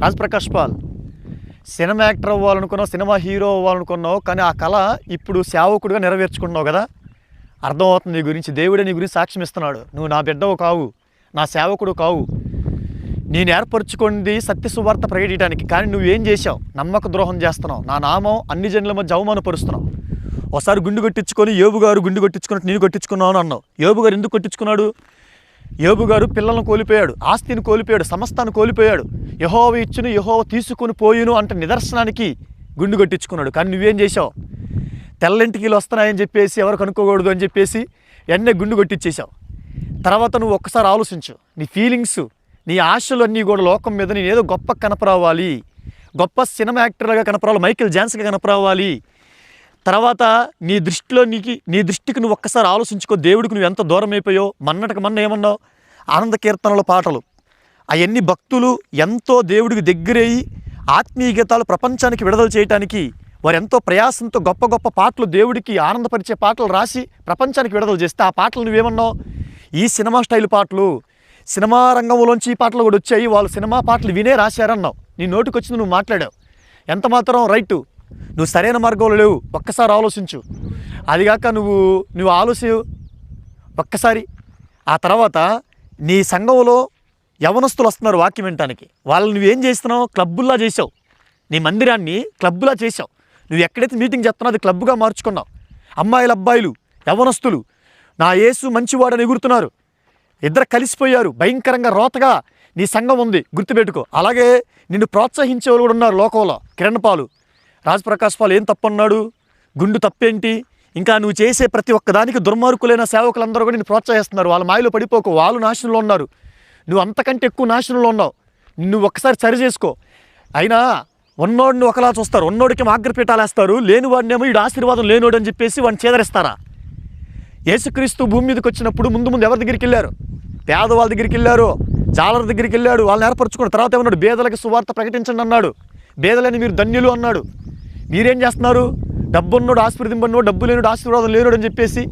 రాజ్‌ప్రకాష్ Paul cinema actor అవ్వాలనుకున్నావు, cinema hero అవ్వాలనుకున్నావు, కానీ ఆ కళ ఇప్పుడు సేవకుడిగా నెరవేర్చుకుంటున్నావు కదా. అర్థమవుతుంది నీ గురించి. దేవుడే నీ గురించి సాక్ష్యం ఇస్తున్నాడు. నువ్వు నా బిడ్డవు కావు, నా సేవకుడు కావు, నేను ఏర్పరచుకుంది సత్య సువార్త ప్రకటించడానికి. కానీ నువ్వేం చేశావు? నమ్మక ద్రోహం చేస్తున్నావు, నా నామం అన్ని జనుల మధ్య అవమానపరుస్తున్నావు. ఒకసారి గుండు కొట్టించుకొని యోబు గారు గుండు కొట్టించుకున్నట్టు నేను కొట్టించుకున్నాను అన్నావు. యోబు గారు ఎందుకు కొట్టించుకున్నాడు? యోబు గారు పిల్లలను కోల్పోయాడు, ఆస్తిని కోల్పోయాడు, సమస్తాన్ని కోల్పోయాడు. యెహోవా ఇచ్చును, యెహోవా తీసుకుని పోయును అంటే నిదర్శనానికి గుండు కొట్టించుకున్నాడు. కానీ నువ్వేం చేసావు? తెల్లంటికీలు వస్తున్నాయని చెప్పేసి ఎవరు కనుక్కోకూడదు అని చెప్పేసి ఎన్నే గుండు కొట్టించేసావు. తర్వాత నువ్వు ఒక్కసారి ఆలోచించు. నీ ఫీలింగ్స్, నీ ఆశలు అన్నీ కూడా లోకం మీద నేను ఏదో గొప్ప కనపరావాలి, గొప్ప సినిమా యాక్టర్గా కనపరావాలి, మైకేల్ జాన్సన్గా కనపరావాలి. తర్వాత నీ దృష్టికి నువ్వు ఒక్కసారి ఆలోచించుకో. దేవుడికి నువ్వు ఎంత దూరం అయిపోయావు. మొన్న ఏమన్నావు? ఆనంద కీర్తనల పాటలు అవన్నీ భక్తులు ఎంతో దేవుడికి దగ్గరయ్యి ఆత్మీయ గీతాలు ప్రపంచానికి విడుదల చేయడానికి వారు ఎంతో ప్రయాసంతో గొప్ప గొప్ప పాటలు, దేవుడికి ఆనందపరిచే పాటలు రాసి ప్రపంచానికి విడుదల చేస్తే ఆ పాటలు నువ్వేమన్నావు? ఈ సినిమా స్టైల్ పాటలు, సినిమా రంగంలోంచి ఈ పాటలు కూడా వచ్చాయి, వాళ్ళు సినిమా పాటలు వినే రాశారన్నావు. నీ నోటికి వచ్చింది నువ్వు మాట్లాడావు. ఎంత మాత్రం రైటు? నువ్వు సరైన మార్గంలో లేవు. ఒక్కసారి ఆలోచించు. అదిగాక నువ్వు ఆలోచి ఒక్కసారి. ఆ తర్వాత నీ సంఘంలో యవనస్తులు వస్తున్నారు వాక్యం వినటానికి. వాళ్ళని నువ్వేం చేస్తున్నావు? క్లబ్బుల్లా చేసావు. నీ మందిరాన్ని క్లబ్బులా చేసావు. నువ్వు ఎక్కడైతే మీటింగ్ చేస్తున్నావు అది క్లబ్గా మార్చుకున్నావు. అమ్మాయిలు, అబ్బాయిలు, యవనస్తులు నా యేసు మంచివాడని ఎగురుతున్నారు. ఇద్దరు కలిసిపోయారు. భయంకరంగా రోతగా నీ సంఘం ఉంది, గుర్తుపెట్టుకో. అలాగే నిన్ను ప్రోత్సహించే వాళ్ళు కూడా ఉన్నారు లోకంలో. కిరణ్ పాలు, రాజ్‌ప్రకాష్ పాల్ ఏం తప్పన్నాడు? గుండు తప్పేంటి? ఇంకా నువ్వు చేసే ప్రతి ఒక్కదానికి దుర్మార్గులైన సేవకులందరూ కూడా నిన్ను ప్రోత్సహిస్తున్నారు. వాళ్ళ మాయలో పడిపోకు. వాళ్ళు నాశనంలో ఉన్నారు, నువ్వు అంతకంటే ఎక్కువ నాశనంలో ఉన్నావు. నువ్వు ఒక్కసారి సరి చేసుకో. అయినా ఉన్నోడిని ఒకలా చూస్తారు, ఉన్నోడికి అగ్రపీఠాలు వేస్తారు, లేనివాడినేమో వీడు ఆశీర్వాదం లేనోడు అని చెప్పేసి వాడిని చేదరిస్తారా? యేసుక్రీస్తు భూమి మీదకి వచ్చినప్పుడు ముందు ఎవరి దగ్గరికి వెళ్ళారు? పేదవాళ్ళ దగ్గరికి వెళ్ళారు, జాలర్ దగ్గరికి వెళ్ళాడు, వాళ్ళని ఏర్పరచుకున్న తర్వాత ఏమన్నాడు? బేదలకు సువార్త ప్రకటించండి అన్నాడు. బేదలని మీరు ధన్యులు అన్నాడు. మీరేం చేస్తున్నారు? డబ్బున్నోడు ఆశీర్వదింపన్నోడు, డబ్బు లేనుడు ఆశీర్వాదం లేనుడు అని చెప్పేసి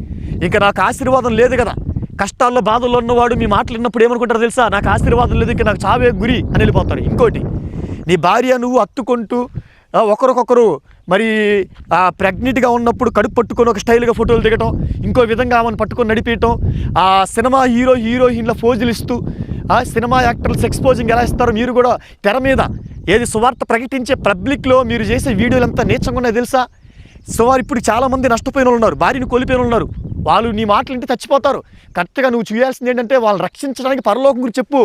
ఇంకా నాకు ఆశీర్వాదం లేదు కదా. కష్టాల్లో బాధల్లో ఉన్నవాడు మీ మాటలు విన్నప్పుడు ఏమనుకుంటారో తెలుసా? నాకు ఆశీర్వాదం లేదు, ఇంకా నాకు చావే గురి అని వెళ్ళిపోతాడు. ఇంకోటి, నీ భార్య నువ్వు హత్తుకుంటూ ఒకరికొకరు మరి ప్రెగ్నెంట్గా ఉన్నప్పుడు కడుపు పట్టుకొని ఒక స్టైల్గా ఫోటోలు దిగటం, ఇంకో విధంగా ఆమెను పట్టుకొని నడిపించటం, ఆ సినిమా హీరోయిన్ల పోజులు ఇస్తూ సినిమా యాక్టర్లు ఎక్స్పోజింగ్ ఎలా ఇస్తారో మీరు కూడా తెర మీద ఏది సువార్త ప్రకటించే పబ్లిక్లో మీరు చేసే వీడియోలు ఎంత నీచంగా ఉన్నాయో తెలుసా? సుమారు ఇప్పుడు చాలామంది నష్టపోయిన వాళ్ళు ఉన్నారు, భార్యను కోల్పోయిన ఉన్నారు. వాళ్ళు నీ మాటలు వింటే చచ్చిపోతారు. కరెక్ట్గా నువ్వు చేయాల్సింది ఏంటంటే వాళ్ళని రక్షించడానికి పరలోకం గురించి చెప్పు.